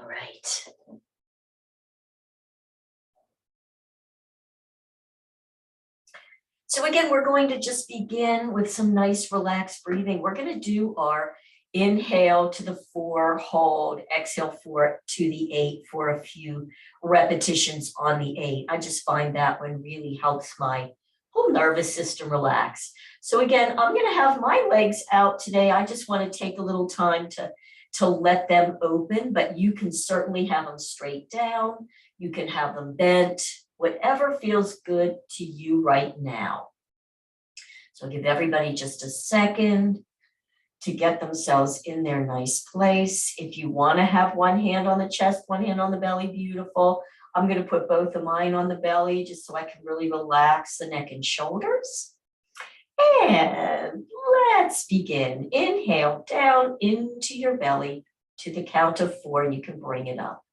All right. So again, we're going to just begin with some nice relaxed breathing. We're going to do our inhale to the 4, hold, exhale 4 to the 8 for a few repetitions on the 8. I just find that one really helps my whole nervous system relax. So again, I'm going to have my legs out today. I just want to take a little time to let them open, but you can certainly have them straight down. You can have them bent, whatever feels good to you right now. So I'll give everybody just a second to get themselves in their nice place. If you want to have one hand on the chest, one hand on the belly, beautiful. I'm going to put both of mine on the belly just so I can really relax the neck and shoulders. And let's begin. Inhale down into your belly to the count of 4, and you can bring it up.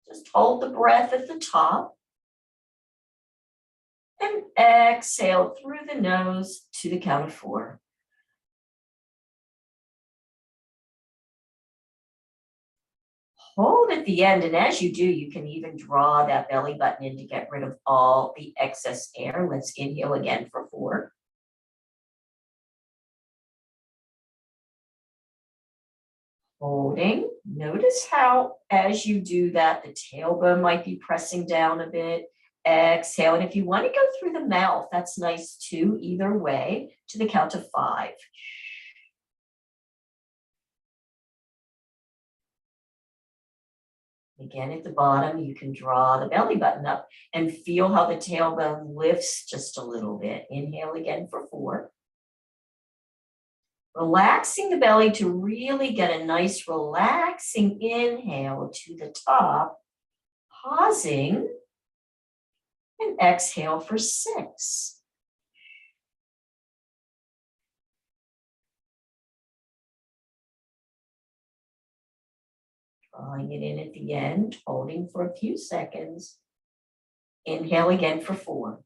Just hold the breath at the top. And exhale through the nose to the count of 4. Hold at the end, and as you do, you can even draw that belly button in to get rid of all the excess air. Let's inhale again for 4. Holding. Notice how, as you do that, the tailbone might be pressing down a bit. Exhale, and if you want to go through the mouth, that's nice too, either way, to the count of 5. Again, at the bottom, you can draw the belly button up and feel how the tailbone lifts just a little bit. Inhale again for 4. Relaxing the belly to really get a nice relaxing inhale to the top. Pausing and exhale for 6. Drawing it in at the end, holding for a few seconds. Inhale again for 4.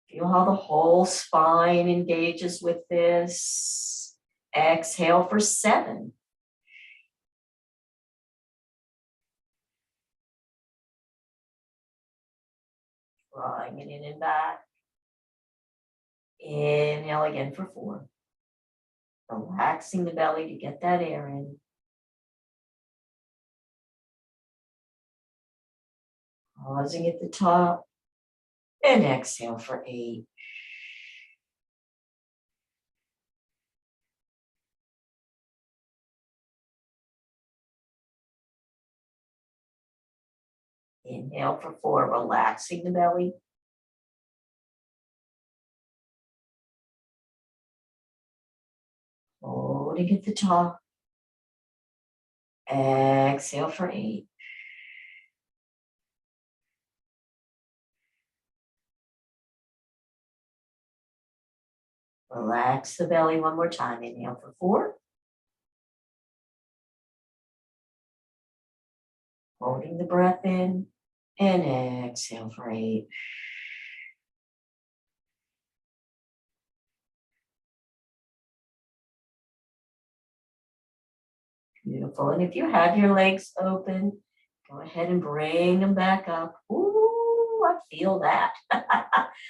Feel how the whole spine engages with this. Exhale for 7. Drawing it in and back. Inhale again for 4. Relaxing the belly to get that air in. Pausing at the top. And exhale for 8. Inhale for 4, relaxing the belly. Holding at the top. Exhale for 8. Relax the belly one more time. Inhale for 4. Holding the breath in. And exhale for 8. Beautiful. And if you have your legs open, go ahead and bring them back up. Ooh, I feel that.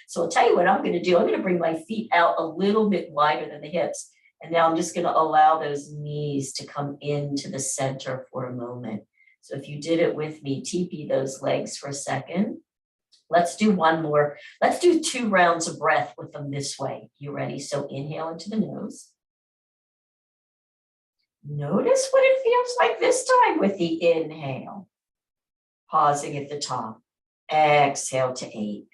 So I'll tell you what I'm going to do. I'm going to bring my feet out a little bit wider than the hips. And now I'm just going to allow those knees to come into the center for a moment. So if you did it with me, TP those legs for a second. Let's do one more. Let's do 2 rounds of breath with them this way. You ready? So inhale into the nose. Notice what it feels like this time with the inhale. Pausing at the top. Exhale to 8.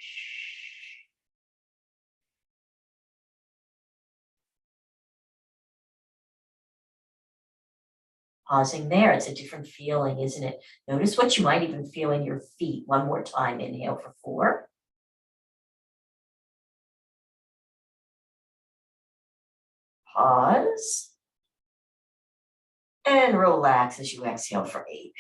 Pausing there, it's a different feeling, isn't it? Notice what you might even feel in your feet. One more time, inhale for 4. Pause. And relax as you exhale for 8.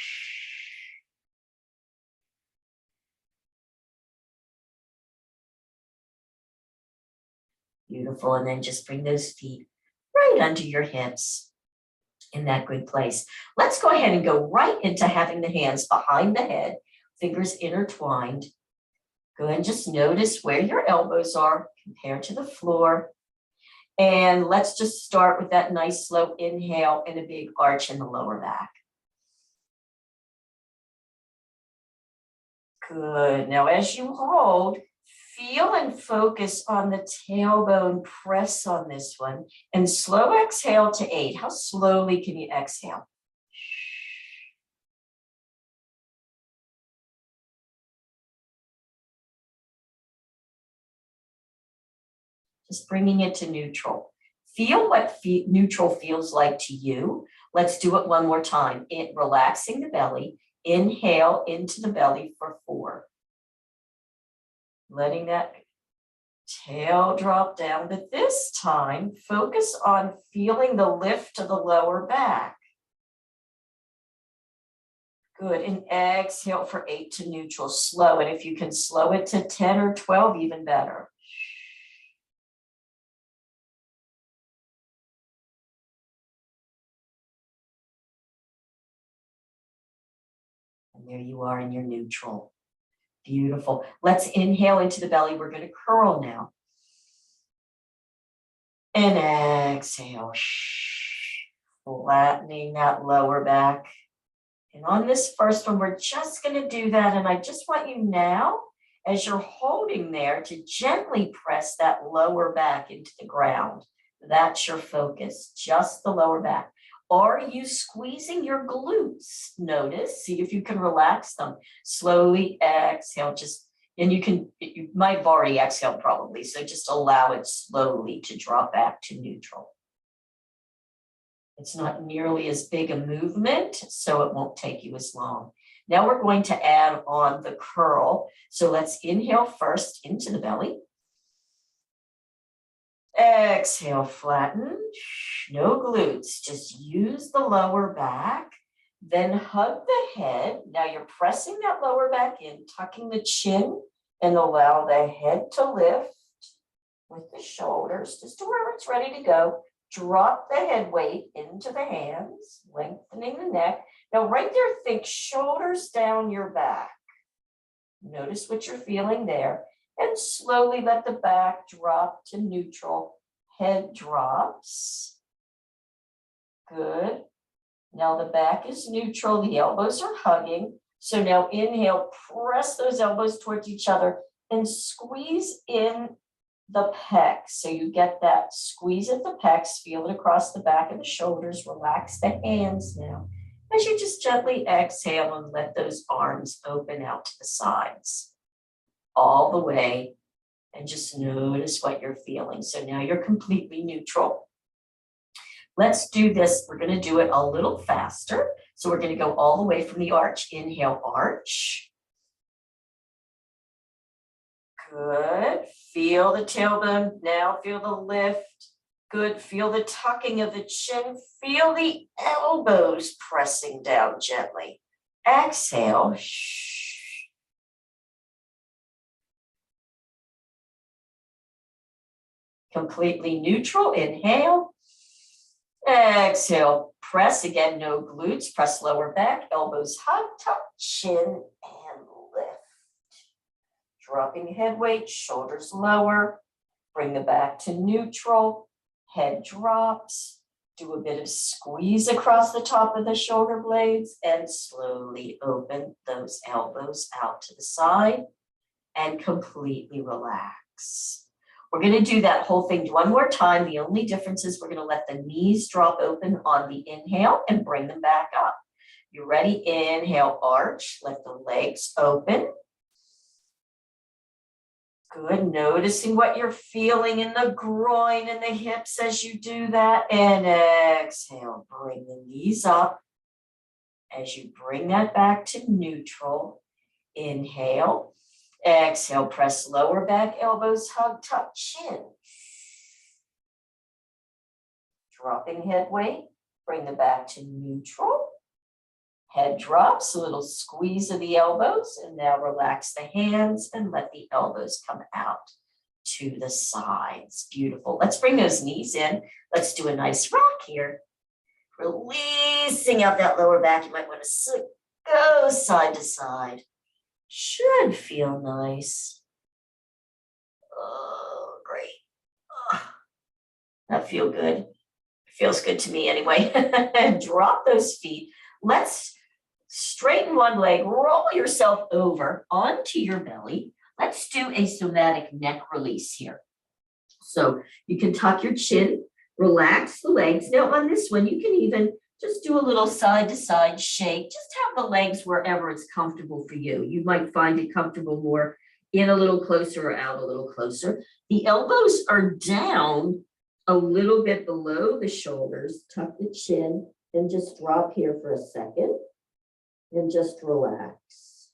Beautiful. And then just bring those feet right under your hips in that good place. Let's go ahead and go right into having the hands behind the head, fingers intertwined. Go ahead and just notice where your elbows are compared to the floor. And let's just start with that nice slow inhale and a big arch in the lower back. Good. Now, as you hold, feel and focus on the tailbone, press on this one, and slow exhale to 8. How slowly can you exhale? Just bringing it to neutral. Feel what neutral feels like to you. Let's do it one more time. Relaxing the belly. Inhale into the belly for 4. Letting that tail drop down, but this time focus on feeling the lift of the lower back. Good, and exhale for 8 to neutral, slow, and if you can slow it to 10 or 12, even better. And there you are in your neutral. Beautiful. Let's inhale into the belly. We're going to curl now. And exhale, flattening that lower back. And on this first one, we're just going to do that. And I just want you now, as you're holding there, to gently press that lower back into the ground. That's your focus, just the lower back. Are you squeezing your glutes? Notice, see if you can relax them. Slowly exhale, and you might have already exhaled probably, so just allow it slowly to drop back to neutral. It's not nearly as big a movement, so it won't take you as long. Now we're going to add on the curl. So let's inhale first into the belly. Exhale, flatten. No glutes, just use the lower back. Then hug the head. Now you're pressing that lower back in, tucking the chin, and allow the head to lift with the shoulders just to where it's ready to go. Drop the head weight into the hands, lengthening the neck. Now right there, think shoulders down your back. Notice what you're feeling there. And slowly let the back drop to neutral. Head drops. Good. Now the back is neutral. The elbows are hugging. So now inhale, press those elbows towards each other and squeeze in the pecs. So you get that squeeze at the pecs, feel it across the back of the shoulders, relax the hands now. As you just gently exhale and let those arms open out to the sides, all the way, and just notice what you're feeling. So now you're completely neutral. Let's do this. We're going to do it a little faster. So we're going to go all the way from the arch. Inhale, arch. Good. Feel the tailbone. Now feel the lift. Good. Feel the tucking of the chin. Feel the elbows pressing down gently. Exhale. Completely neutral. Inhale. Exhale. Press again. No glutes. Press lower back. Elbows hug. Tuck chin and lift. Dropping head weight, shoulders lower, bring the back to neutral, head drops, do a bit of squeeze across the top of the shoulder blades and slowly open those elbows out to the side and completely relax. We're going to do that whole thing one more time. The only difference is we're going to let the knees drop open on the inhale and bring them back up. You ready? Inhale, arch, let the legs open. Good, noticing what you're feeling in the groin and the hips as you do that. And exhale, bring the knees up. As you bring that back to neutral, inhale. Exhale, press lower back, elbows hug, tuck chin. Dropping head weight, bring the back to neutral. Head drops, a little squeeze of the elbows, and now relax the hands and let the elbows come out. to the sides. Beautiful. Let's bring those knees in. Let's do a nice rock here. Releasing out that lower back. You might want to go side to side. Should feel nice. Oh, great. Oh, that feel good. Feels good to me anyway. Drop those feet. Let's straighten one leg, roll yourself over onto your belly. Let's do a somatic neck release here. So you can tuck your chin, relax the legs. Now on this one, you can even just do a little side to side shake. Just have the legs wherever it's comfortable for you. You might find it comfortable more in a little closer or out a little closer. The elbows are down a little bit below the shoulders. Tuck the chin and just drop here for a second and just relax.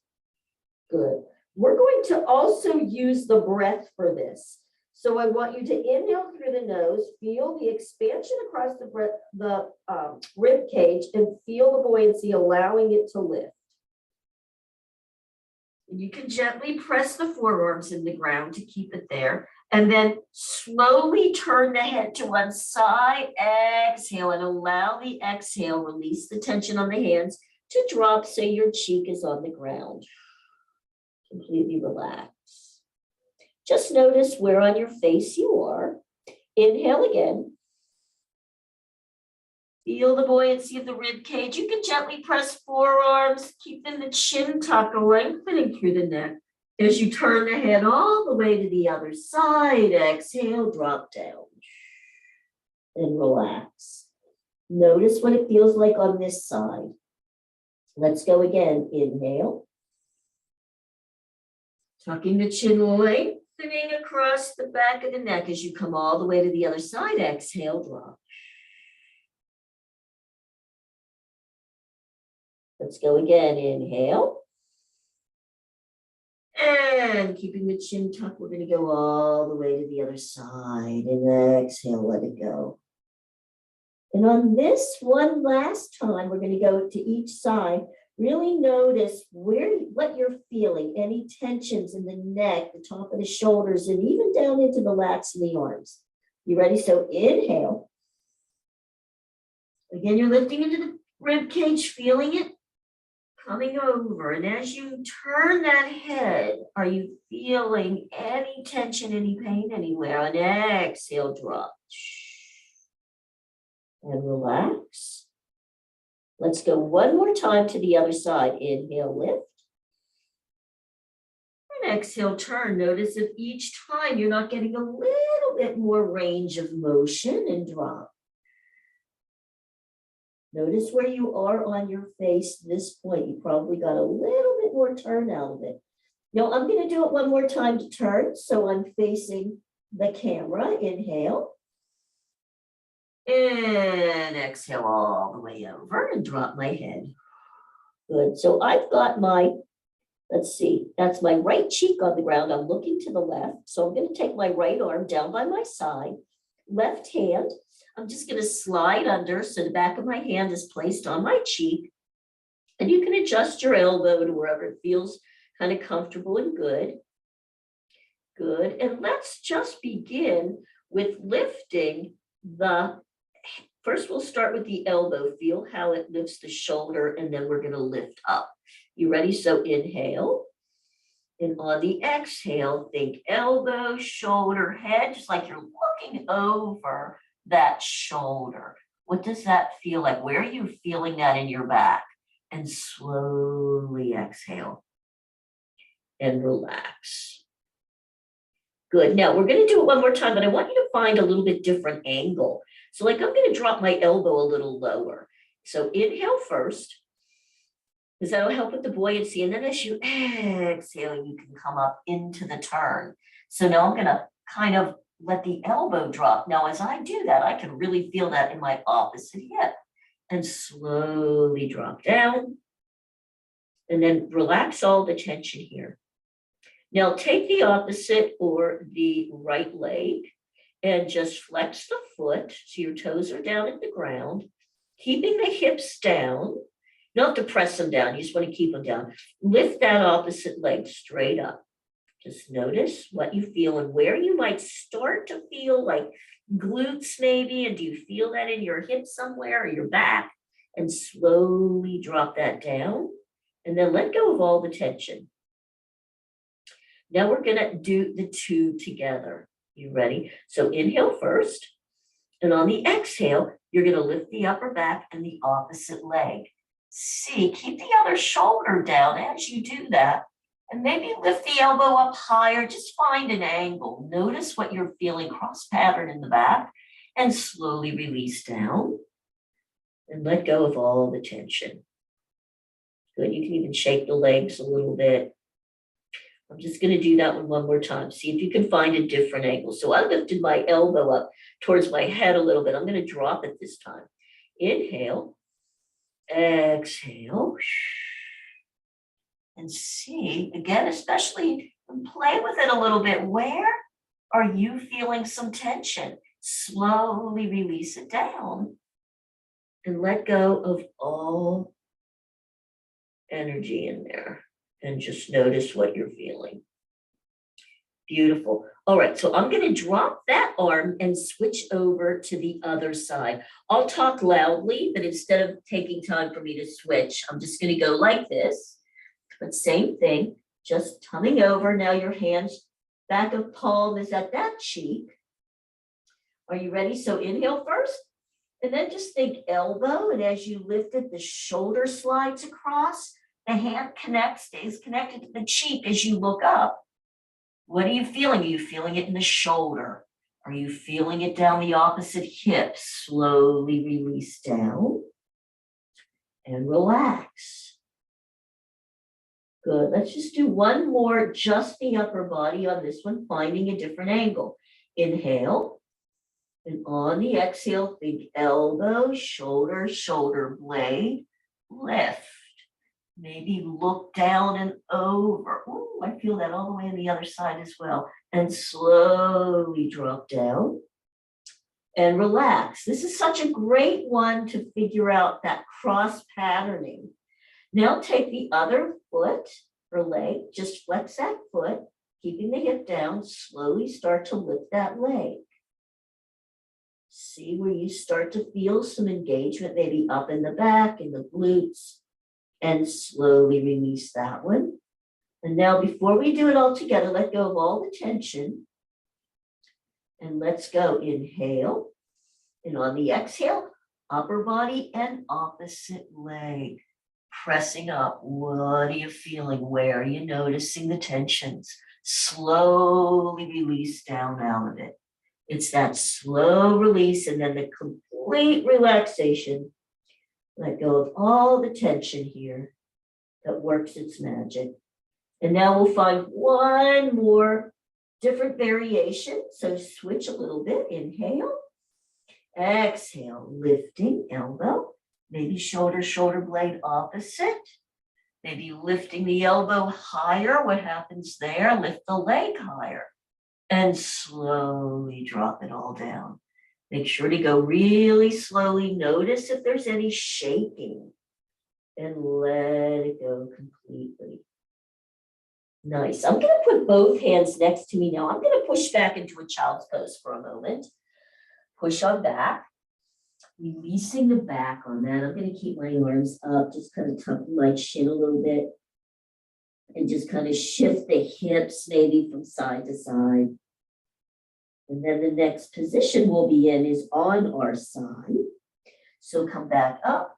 Good. We're going to also use the breath for this. So I want you to inhale through the nose, feel the expansion across the rib cage, and feel the buoyancy, allowing it to lift. You can gently press the forearms in the ground to keep it there, and then slowly turn the head to one side, exhale, and allow the exhale, release the tension on the hands to drop so your cheek is on the ground. Completely relax. Just notice where on your face you are. Inhale again. Feel the buoyancy of the rib cage. You can gently press forearms, keeping the chin tucked, lengthening through the neck. As you turn the head all the way to the other side, exhale, drop down and relax. Notice what it feels like on this side. Let's go again. Inhale. Tucking the chin, lengthening across the back of the neck as you come all the way to the other side. Exhale, drop. Let's go again. Inhale. And keeping the chin tucked, we're going to go all the way to the other side. And exhale, let it go. And on this one last time, we're going to go to each side. Really notice what you're feeling, any tensions in the neck, the top of the shoulders, and even down into the lats and the arms. You ready? So inhale. Again, you're lifting into the rib cage, feeling it coming over. And as you turn that head, are you feeling any tension, any pain anywhere? On exhale, drop. And relax. Let's go one more time to the other side. Inhale, lift. And exhale, turn. Notice if each time you're not getting a little bit more range of motion, and drop. Notice where you are on your face at this point. You probably got a little bit more turn out of it. Now I'm going to do it one more time to turn. So I'm facing the camera. Inhale. And exhale all the way over and drop my head. Good. So I've got my, let's see, that's my right cheek on the ground. I'm looking to the left. So I'm going to take my right arm down by my side. Left hand, I'm just going to slide under so the back of my hand is placed on my cheek. And you can adjust your elbow to wherever it feels kind of comfortable and good. Good. And let's just begin with lifting the first, we'll start with the elbow. Feel how it lifts the shoulder, and then we're going to lift up. You ready? So inhale. And on the exhale, think elbow, shoulder, head, just like you're looking over that shoulder. What does that feel like? Where are you feeling that in your back? And slowly exhale and relax. Good. Now we're going to do it one more time, but I want you to find a little bit different angle. So like I'm going to drop my elbow a little lower. So inhale first, because that'll help with the buoyancy. And then as you exhale, you can come up into the turn. So now I'm going to kind of let the elbow drop. Now, as I do that, I can really feel that in my opposite hip. And slowly drop down. And then relax all the tension here. Now take the opposite or the right leg and just flex the foot so your toes are down at the ground, keeping the hips down. You don't have to press them down, you just want to keep them down. Lift that opposite leg straight up. Just notice what you feel and where you might start to feel like glutes maybe, and do you feel that in your hips somewhere or your back? And slowly drop that down and then let go of all the tension. Now we're gonna do the two together. You ready? So inhale first, and on the exhale, you're gonna lift the upper back and the opposite leg. See, keep the other shoulder down as you do that. And maybe lift the elbow up higher, just find an angle. Notice what you're feeling, cross pattern in the back, and slowly release down. And let go of all the tension. Good, you can even shake the legs a little bit. I'm just gonna do that one more time. See if you can find a different angle. So I lifted my elbow up towards my head a little bit. I'm gonna drop it this time. Inhale, exhale. And see, again, especially play with it a little bit. Where are you feeling some tension? Slowly release it down and let go of all energy in there and just notice what you're feeling. Beautiful. All right, so I'm going to drop that arm and switch over to the other side. I'll talk loudly, but instead of taking time for me to switch, I'm just going to go like this. But same thing, just coming over. Now your hands, back of palm is at that cheek. Are you ready? So inhale first, and then just think elbow. And as you lift it, the shoulder slides across. The hand connects, stays connected to the cheek as you look up. What are you feeling? Are you feeling it in the shoulder? Are you feeling it down the opposite hip? Slowly release down and relax. Good. Let's just do one more, just the upper body on this one, finding a different angle. Inhale. And on the exhale, think elbow, shoulder, shoulder blade, lift. Maybe look down and over. Ooh, I feel that all the way on the other side as well. And slowly drop down and relax. This is such a great one to figure out that cross patterning. Now take the other foot or leg, just flex that foot, keeping the hip down, slowly start to lift that leg. See where you start to feel some engagement, maybe up in the back, in the glutes, and slowly release that one. And now before we do it all together, let go of all the tension. And let's go. Inhale. And on the exhale, upper body and opposite leg. Pressing up. What are you feeling? Where are you noticing the tensions? Slowly release down out of it. It's that slow release and then the complete relaxation. Let go of all the tension here that works its magic. And now we'll find one more different variation. So switch a little bit. Inhale. Exhale. Lifting elbow. Maybe shoulder, shoulder blade opposite. Maybe lifting the elbow higher. What happens there? Lift the leg higher. And slowly drop it all down. Make sure to go really slowly. Notice if there's any shaking. And let it go completely. Nice. I'm going to put both hands next to me now. I'm going to push back into a child's pose for a moment. Push on back. Releasing the back on that. I'm going to keep my arms up, just kind of tucking my chin a little bit. And just kind of shift the hips maybe from side to side. And then the next position we'll be in is on our side. So come back up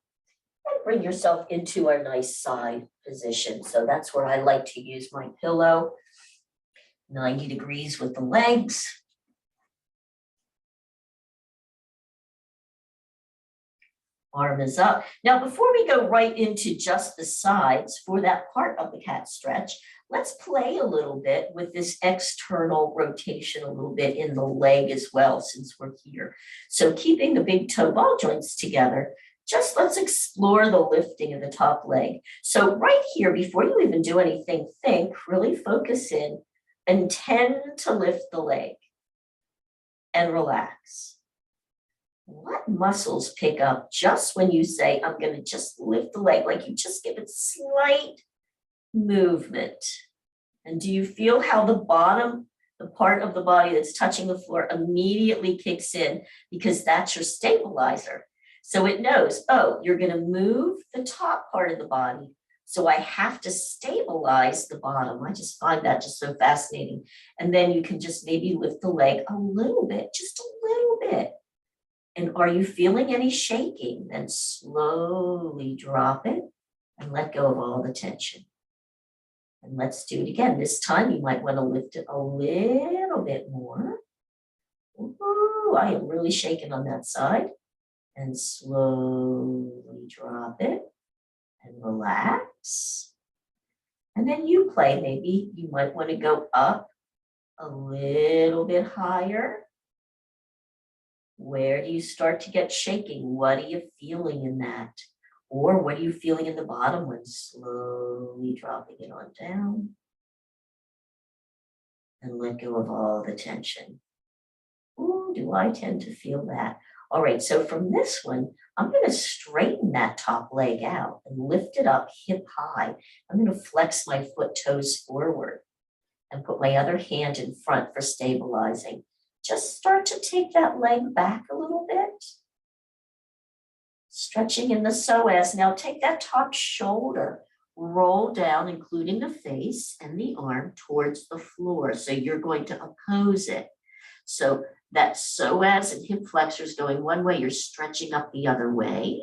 and bring yourself into our nice side position. So that's where I like to use my pillow. 90 degrees with the legs. Arm is up. Now, before we go right into just the sides for that part of the cat stretch, let's play a little bit with this external rotation a little bit in the leg as well, since we're here. So keeping the big toe ball joints together, just let's explore the lifting of the top leg. So right here, before you even do anything, think, really focus in, intend to lift the leg and relax. What muscles pick up just when you say, I'm going to just lift the leg, like you just give it slight movement And do you feel how the bottom, the part of the body that's touching the floor immediately kicks in because that's your stabilizer. So it knows, oh, you're going to move the top part of the body. So I have to stabilize the bottom. I just find that just so fascinating. And then you can just maybe lift the leg a little bit, just a little bit. And are you feeling any shaking? Then slowly drop it and let go of all the tension. And let's do it again. This time you might want to lift it a little bit more. Ooh, I am really shaking on that side. And slowly drop it and relax. And then you play. Maybe you might want to go up a little bit higher. Where do you start to get shaking? What are you feeling in that? Or what are you feeling in the bottom one? Slowly dropping it on down. And let go of all the tension. Ooh, do I tend to feel that? All right, so from this one, I'm going to straighten that top leg out and lift it up hip high. I'm going to flex my foot toes forward and put my other hand in front for stabilizing. Just start to take that leg back a little bit. Stretching in the psoas. Now take that top shoulder, roll down, including the face and the arm towards the floor. So you're going to oppose it. So that psoas and hip flexors going one way, you're stretching up the other way.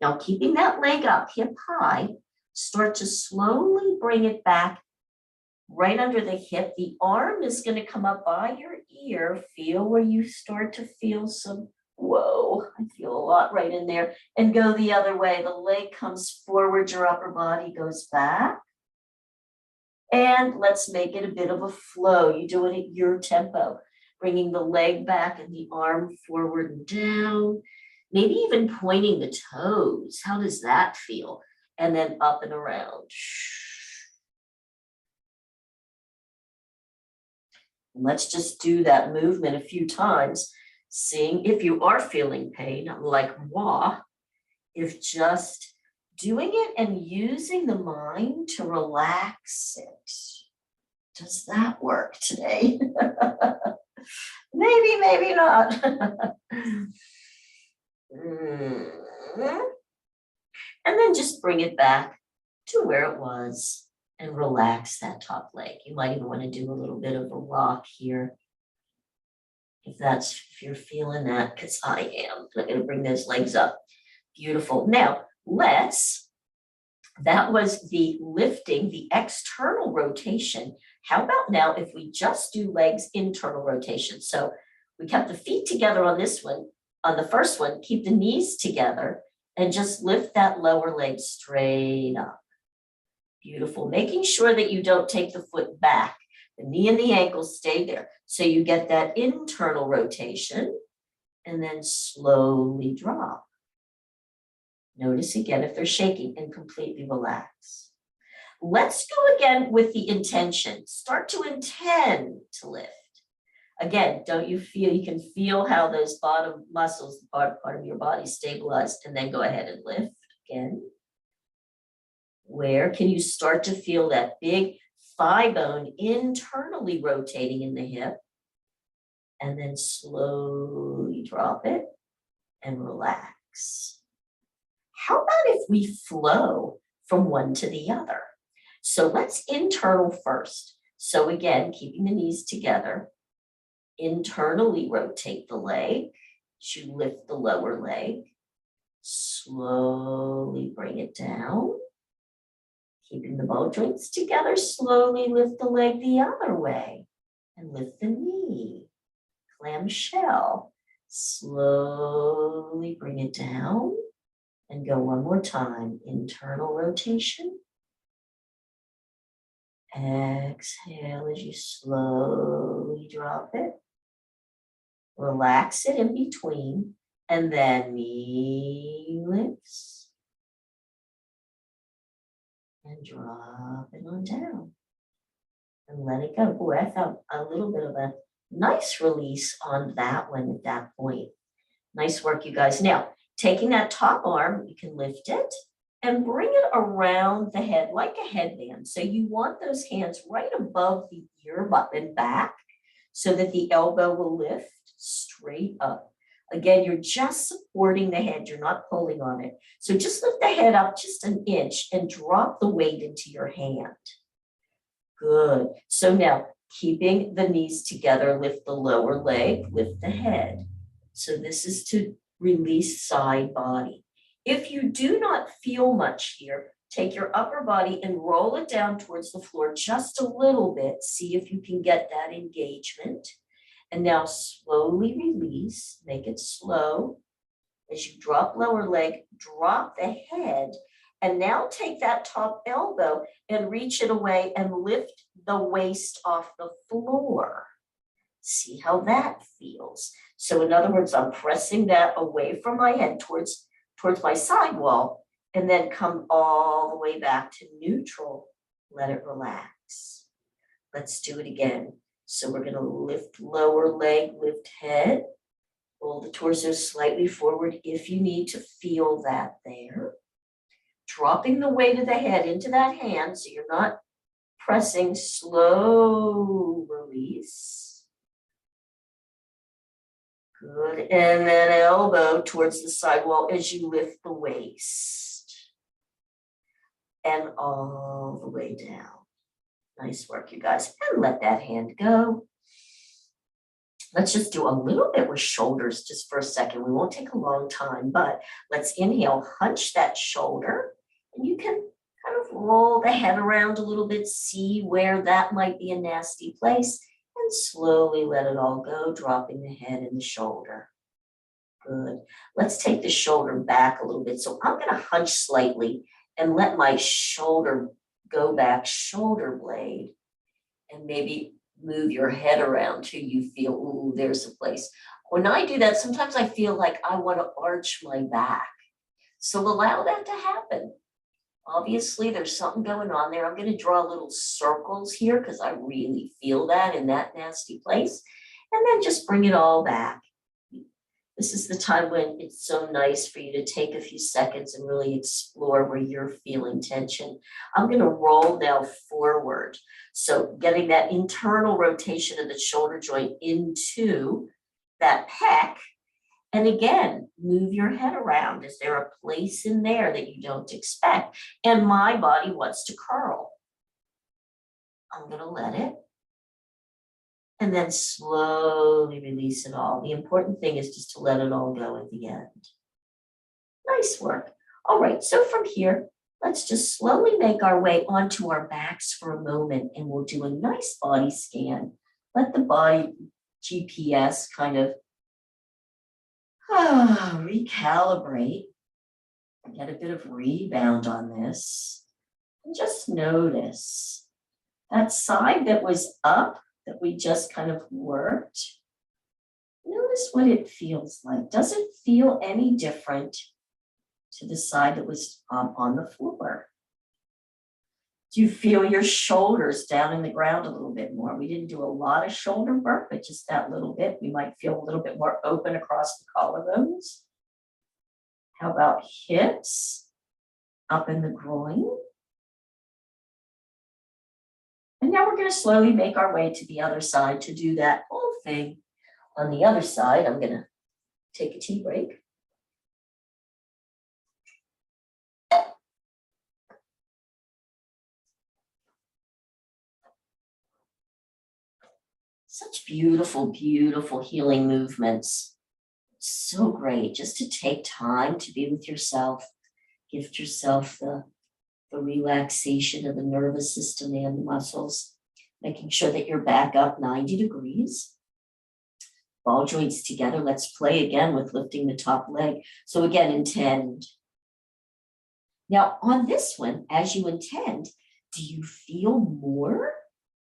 Now keeping that leg up hip high, start to slowly bring it back right under the hip. The arm is going to come up by your ear. Feel where you start to feel some, whoa, I feel a lot right in there. And go the other way. The leg comes forward, your upper body goes back. And let's make it a bit of a flow. You do it at your tempo. Bringing the leg back and the arm forward and down. Maybe even pointing the toes. How does that feel? And then up and around. Let's just do that movement a few times, seeing if you are feeling pain, like moi, if just doing it and using the mind to relax it. Does that work today? Maybe, maybe not. And then just bring it back to where it was and relax that top leg. You might even want to do a little bit of a rock here. If you're feeling that, because I am. I'm going to bring those legs up. Beautiful. Now, that was the lifting, the external rotation. How about now if we just do legs internal rotation? So we kept the feet together on this one. On the first one, keep the knees together and just lift that lower leg straight up. Beautiful. Making sure that you don't take the foot back. The knee and the ankle stay there. So you get that internal rotation and then slowly drop. Notice again if they're shaking and completely relax. Let's go again with the intention. Start to intend to lift. Again, don't you feel, you can feel how those bottom muscles, part of your body stabilize, and then go ahead and lift again. Where can you start to feel that big thigh bone internally rotating in the hip? And then slowly drop it and relax. How about if we flow from one to the other? So let's internal first. So again, keeping the knees together, internally rotate the leg to lift the lower leg. Slowly bring it down. Keeping the ball joints together, slowly lift the leg the other way and lift the knee. Clamshell. Slowly bring it down and go one more time. Internal rotation. Exhale as you slowly drop it. Relax it in between and then knee lifts. And drop it on down and let it go. Boy, I felt a little bit of a nice release on that one at that point. Nice work, you guys. Now, taking that top arm, you can lift it and bring it around the head like a headband. So you want those hands right above the ear and back so that the elbow will lift straight up. Again, you're just supporting the head, you're not pulling on it. So just lift the head up just an inch and drop the weight into your hand. Good. So now, keeping the knees together, lift the lower leg, lift the head. So this is to release side body. If you do not feel much here, take your upper body and roll it down towards the floor just a little bit. See if you can get that engagement. And now slowly release, make it slow. As you drop lower leg, drop the head. And now take that top elbow and reach it away and lift the waist off the floor. See how that feels. So in other words, I'm pressing that away from my head towards my side wall, and then come all the way back to neutral. Let it relax. Let's do it again. So we're going to lift lower leg, lift head, roll the torso slightly forward if you need to feel that there. Dropping the weight of the head into that hand so you're not pressing, slow release. Good, and then elbow towards the side wall as you lift the waist. And all the way down. Nice work, you guys. And let that hand go. Let's just do a little bit with shoulders just for a second. We won't take a long time, but let's inhale, hunch that shoulder. And you can kind of roll the head around a little bit, see where that might be a nasty place, and slowly let it all go, dropping the head and the shoulder. Good. Let's take the shoulder back a little bit. So I'm going to hunch slightly and let my shoulder go back, shoulder blade, and maybe move your head around till you feel, ooh, there's a place. When I do that, sometimes I feel like I want to arch my back. So allow that to happen. Obviously, there's something going on there. I'm going to draw little circles here because I really feel that in that nasty place. And then just bring it all back. This is the time when it's so nice for you to take a few seconds and really explore where you're feeling tension. I'm going to roll now forward. So getting that internal rotation of the shoulder joint into that pec. And again, move your head around. Is there a place in there that you don't expect? And my body wants to curl. I'm going to let it. And then slowly release it all. The important thing is just to let it all go at the end. Nice work. All right, so from here, let's just slowly make our way onto our backs for a moment, and we'll do a nice body scan. Let the body GPS kind of recalibrate, get a bit of rebound on this. And just notice that side that was up, that we just kind of worked. Notice what it feels like. Does it feel any different to the side that was on the floor? Do you feel your shoulders down in the ground a little bit more? We didn't do a lot of shoulder work, but just that little bit. We might feel a little bit more open across the collarbones. How about hips up in the groin? And now we're going to slowly make our way to the other side to do that whole thing. On the other side, I'm going to take a tea break. Such beautiful, beautiful healing movements. So great just to take time to be with yourself, gift yourself the relaxation of the nervous system and the muscles, making sure that you're back up 90 degrees. Ball joints together. Let's play again with lifting the top leg. So again, intend. Now on this one, as you intend, do you feel more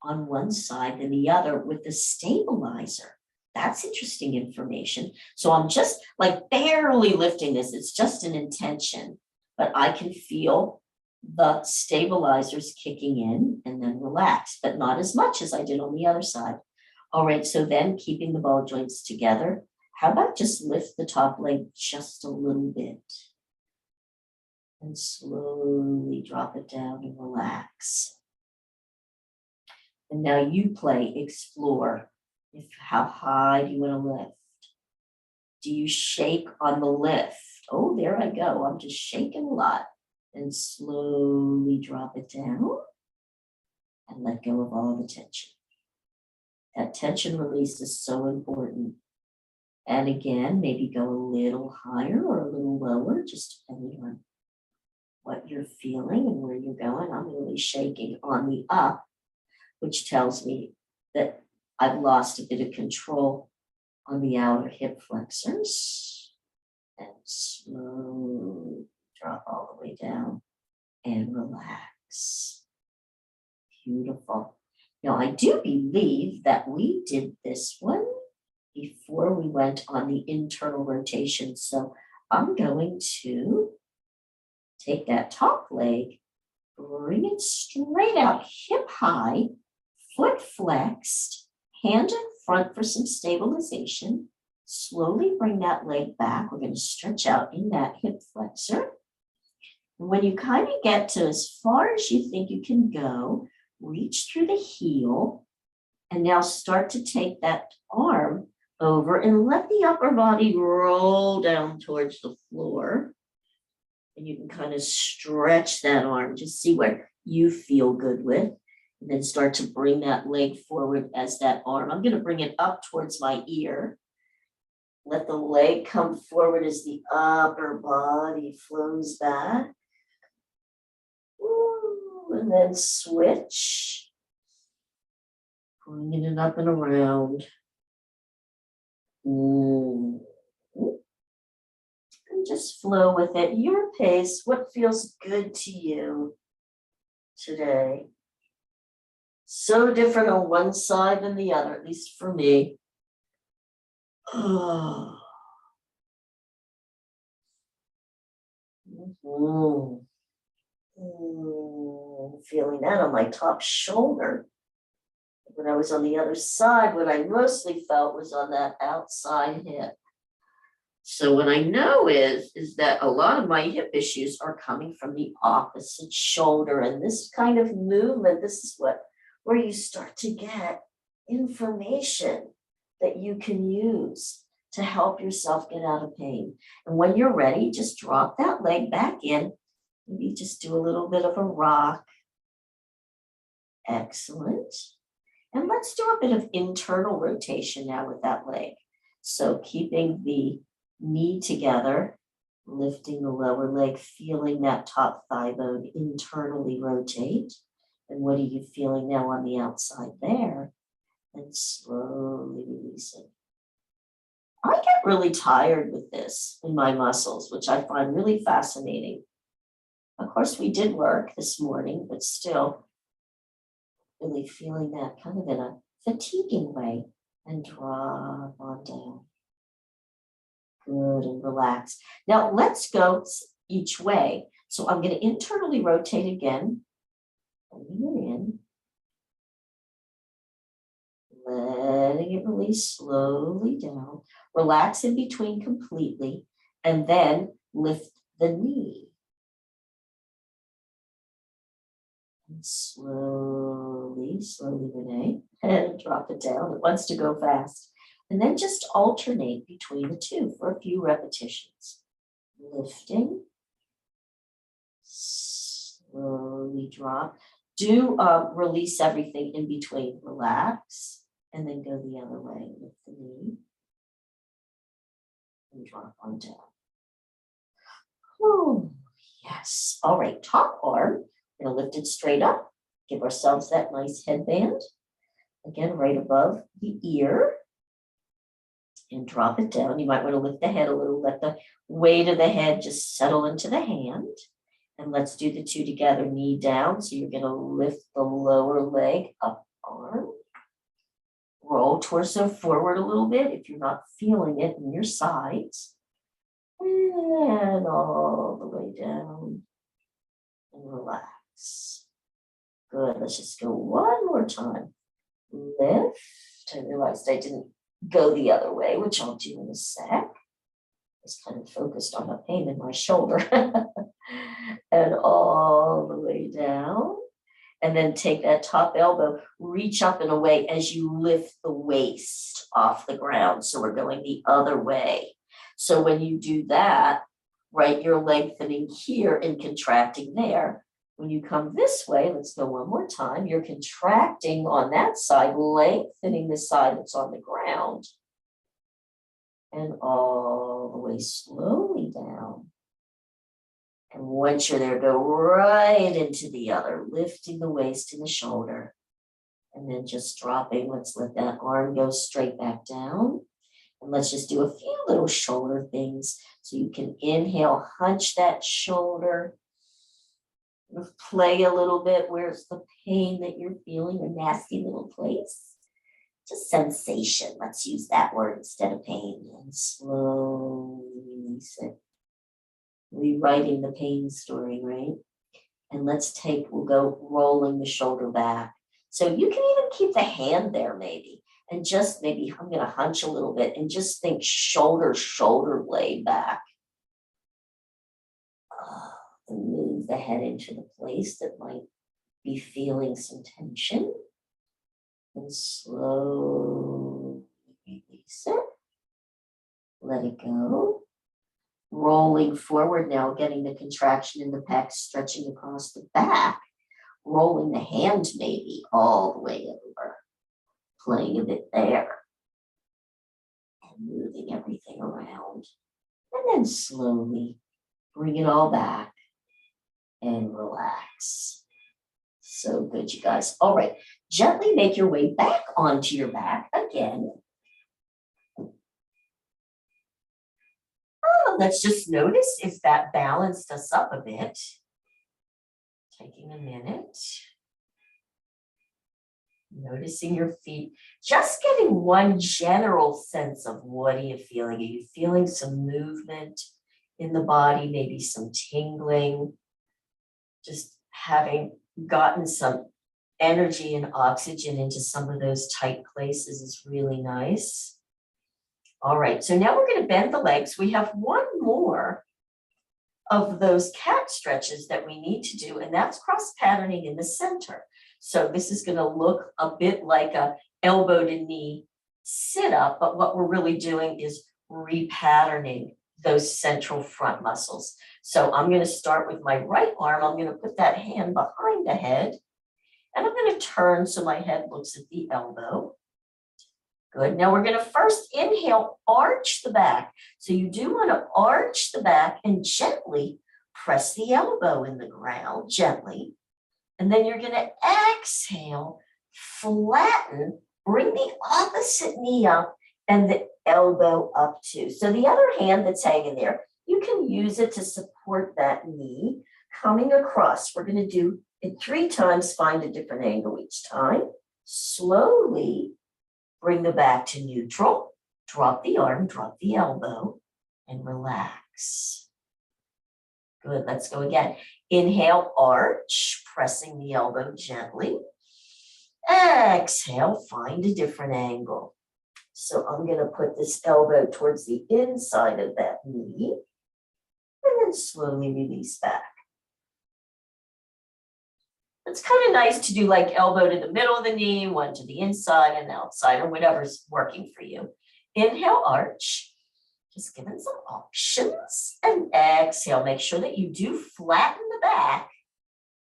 on one side than the other with the stabilizer? That's interesting information. So I'm just like barely lifting this. It's just an intention, but I can feel the stabilizers kicking in and then relax, but not as much as I did on the other side. All right, so then keeping the ball joints together, how about just lift the top leg just a little bit? And slowly drop it down and relax. And now you play explore. How high do you want to lift? Do you shake on the lift? Oh, there I go. I'm just shaking a lot. And slowly drop it down and let go of all the tension. That tension release is so important. And again, maybe go a little higher or a little lower, just depending on what you're feeling and where you're going. I'm really shaking on the up, which tells me that I've lost a bit of control on the outer hip flexors. And slowly drop all the way down and relax. Beautiful. Now, I do believe that we did this one before we went on the internal rotation. So I'm going to take that top leg, bring it straight out, hip high, foot flexed, hand in front for some stabilization. Slowly bring that leg back. We're going to stretch out in that hip flexor. And when you kind of get to as far as you think you can go, reach through the heel and now start to take that arm over and let the upper body roll down towards the floor. And you can kind of stretch that arm, just see what you feel good with. And then start to bring that leg forward as that arm. I'm going to bring it up towards my ear. Let the leg come forward as the upper body flows back. Ooh, and then switch. Bringing it up and around. Ooh. And just flow with it. Your pace, what feels good to you today? So different on one side than the other, at least for me. Oh. Mm-hmm. Feeling that on my top shoulder. When I was on the other side, what I mostly felt was on that outside hip. So what I know is that a lot of my hip issues are coming from the opposite shoulder. And this kind of movement, this is where you start to get information that you can use to help yourself get out of pain. And when you're ready, just drop that leg back in. Maybe just do a little bit of a rock. Excellent. And let's do a bit of internal rotation now with that leg. So keeping the knee together, lifting the lower leg, feeling that top thigh bone internally rotate. And what are you feeling now on the outside there? And slowly releasing. I get really tired with this in my muscles, which I find really fascinating. Of course, we did work this morning, but still really feeling that kind of in a fatiguing way, and drop on down. Good, and relax. Now let's go each way. So I'm going to internally rotate again. Bringing it in. Letting it release slowly down. Relax in between completely. And then lift the knee. And slowly, Renee. And drop it down. It wants to go fast. And then just alternate between the two for a few repetitions. Lifting. Slowly drop. Do release everything in between. Relax. And then go the other way. Lift the knee. And drop on down. Oh, yes. All right. Top arm. We're going to lift it straight up. Give ourselves that nice headband. Again, right above the ear. And drop it down. You might want to lift the head a little, let the weight of the head just settle into the hand. And let's do the two together, knee down. So you're going to lift the lower leg up, arm. Roll torso forward a little bit if you're not feeling it in your sides. And all the way down. And relax. Good. Let's just go one more time. Lift. I realized I didn't go the other way, which I'll do in a sec. was kind of focused on the pain in my shoulder. And all the way down. And then take that top elbow, reach up and away as you lift the waist off the ground. So we're going the other way. So when you do that, right, you're lengthening here and contracting there. When you come this way, let's go one more time, you're contracting on that side, lengthening the side that's on the ground. And all the way slowly down. And once you're there, go right into the other, lifting the waist and the shoulder. And then just dropping. Let's let that arm go straight back down. And let's just do a few little shoulder things. So you can inhale, hunch that shoulder. Play a little bit. Where's the pain that you're feeling? A nasty little place. Just sensation. Let's use that word instead of pain. And slowly release it. Rewriting the pain story, right? And we'll go rolling the shoulder back. So you can even keep the hand there maybe. And just maybe, I'm going to hunch a little bit and just think shoulder blade back. And move the head into the place that might be feeling some tension. And slowly release it. Let it go. Rolling forward now, getting the contraction in the pec, stretching across the back, rolling the hand maybe all the way over, playing a bit there, and moving everything around. And then slowly bring it all back and relax. So good, you guys. All right, gently make your way back onto your back again. Let's just notice if that balanced us up a bit. Taking a minute. Noticing your feet. Just getting one general sense of what are you feeling? Are you feeling some movement in the body? Maybe some tingling? Just having gotten some energy and oxygen into some of those tight places is really nice. All right, so now we're going to bend the legs. We have one more of those cat stretches that we need to do, and that's cross patterning in the center. So this is going to look a bit like a elbow to knee sit up, but what we're really doing is repatterning those central front muscles. So I'm going to start with my right arm. I'm going to put that hand behind the head, and I'm going to turn so my head looks at the elbow. Good. Now we're going to first inhale, arch the back. So you do want to arch the back and gently press the elbow in the ground, gently. And then you're going to exhale, flatten, bring the opposite knee up and the elbow up too. So the other hand that's hanging there, you can use it to support that knee coming across. We're going to do it 3 times, find a different angle each time. Slowly bring the back to neutral, drop the arm, drop the elbow, and relax. Good, let's go again. Inhale, arch, pressing the elbow gently. Exhale, find a different angle. So I'm going to put this elbow towards the inside of that knee, and then slowly release back. It's kind of nice to do like elbow to the middle of the knee, one to the inside and outside, or whatever's working for you. Inhale, arch. Just giving some options. And exhale, make sure that you do flatten the back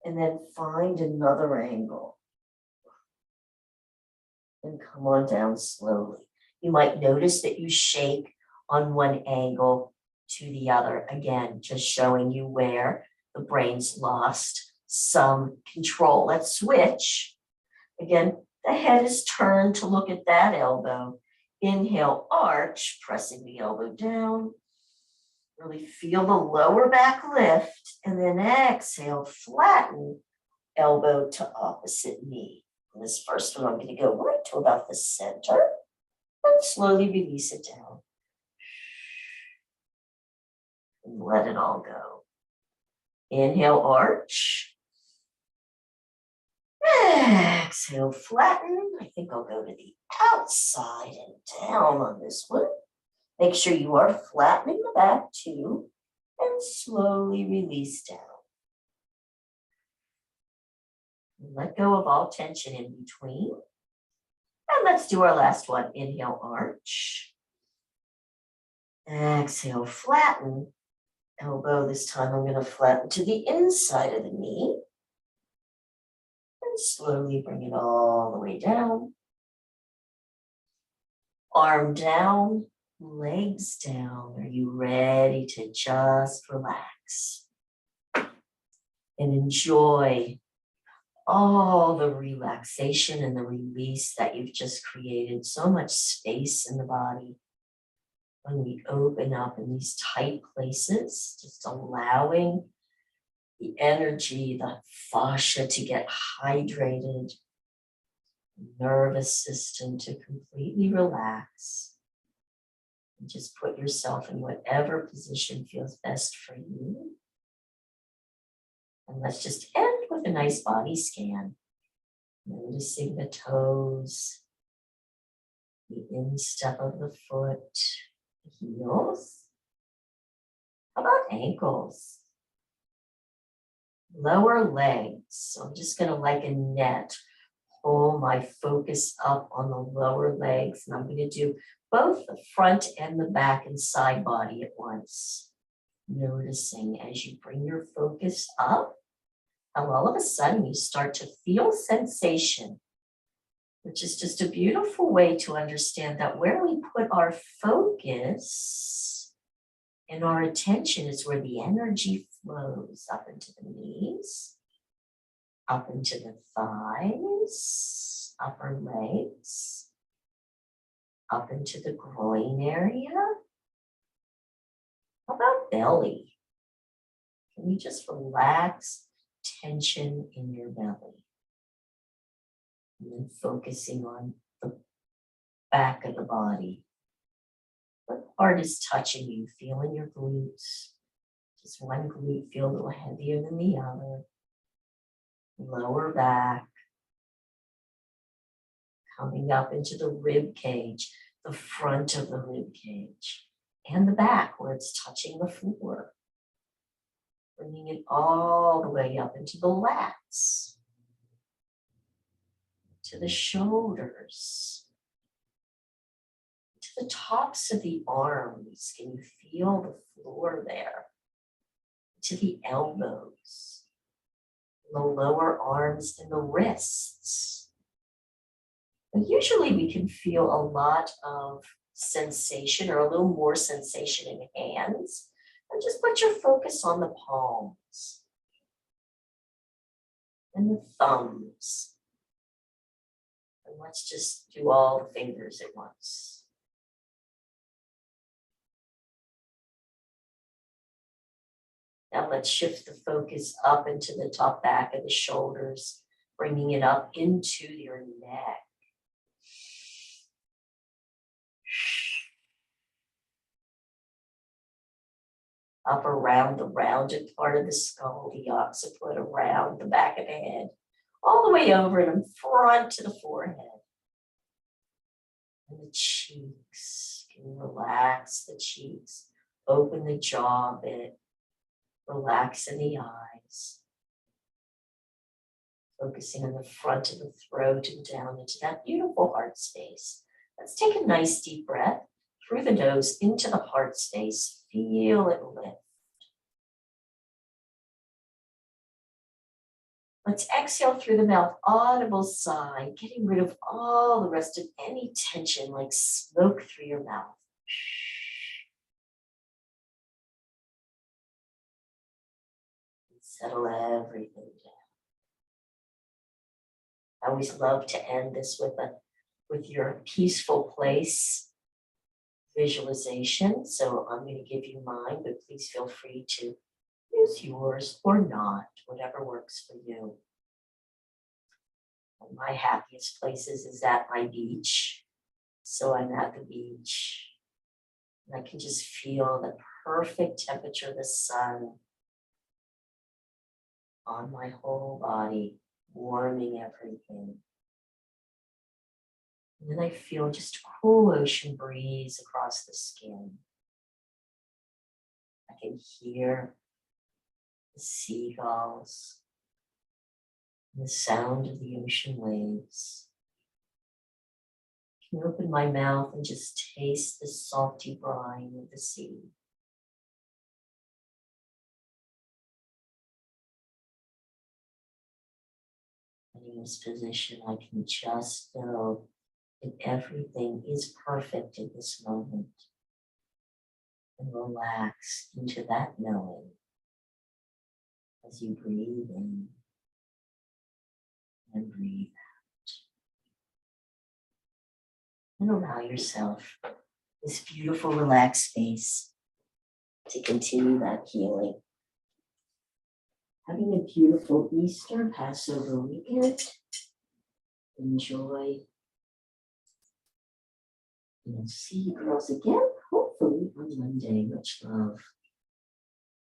and then find another angle. And come on down slowly. You might notice that you shake on one angle to the other. Again, just showing you where the brain's lost some control. Let's switch. Again, the head is turned to look at that elbow. Inhale, arch, pressing the elbow down. Really feel the lower back lift. And then exhale, flatten, elbow to opposite knee. And this first one, I'm going to go right to about the center and slowly release it down. And let it all go. Inhale, arch. Exhale, flatten. I think I'll go to the outside and down on this one. Make sure you are flattening the back too, and slowly release down. Let go of all tension in between. And let's do our last one. Inhale, arch. Exhale, flatten. Elbow, this time I'm going to flatten to the inside of the knee. And slowly bring it all the way down. Arm down, legs down. Are you ready to just relax? And enjoy all the relaxation and the release that you've just created. So much space in the body. When we open up in these tight places, just allowing the energy, the fascia to get hydrated, nervous system to completely relax. And just put yourself in whatever position feels best for you. And let's just end with a nice body scan. Noticing the toes, the instep of the foot, the heels. How about ankles? Lower legs. So I'm just going to, like a net, pull my focus up on the lower legs. And I'm going to do both the front and the back and side body at once. Noticing as you bring your focus up, how all of a sudden you start to feel sensation, which is just a beautiful way to understand that where we put our focus and our attention is where the energy flows up into the knees, up into the thighs, upper legs, up into the groin area. How about belly? Can you just relax tension in your belly? And then focusing on the back of the body. What part is touching you? Feeling your glutes. Just one glute feel a little heavier than the other. Lower back. Coming up into the rib cage, the front of the rib cage, and the back where it's touching the floor. Bringing it all the way up into the lats, to the shoulders, to the tops of the arms. Can you feel the floor there? To the elbows, the lower arms and the wrists. And usually we can feel a lot of sensation or a little more sensation in hands. And just put your focus on the palms and the thumbs. And let's just do all the fingers at once. Now let's shift the focus up into the top back of the shoulders, bringing it up into your neck. Up around the rounded part of the skull, the occiput, around the back of the head, all the way over and in front to the forehead. And the cheeks, can you relax the cheeks, open the jaw a bit, relax in the eyes. Focusing on the front of the throat and down into that beautiful heart space. Let's take a nice deep breath through the nose into the heart space. Feel it lift. Let's exhale through the mouth, audible sigh, getting rid of all the rest of any tension like smoke through your mouth. Settle everything down. I always love to end this with your peaceful place visualization. So I'm going to give you mine, but please feel free to use yours or not, whatever works for you. One of my happiest places is at my beach. So I'm at the beach and I can just feel the perfect temperature of the sun on my whole body, warming everything. And then I feel just a cool ocean breeze across the skin. I can hear the seagulls, and the sound of the ocean waves. I can open my mouth and just taste the salty brine of the sea. And in this position, I can just know that everything is perfect in this moment and relax into that knowing as you breathe in and breathe out. And allow yourself this beautiful, relaxed space to continue that healing. Having a beautiful Easter Passover weekend. Enjoy. And I'll see you girls again, hopefully on Monday. Much love.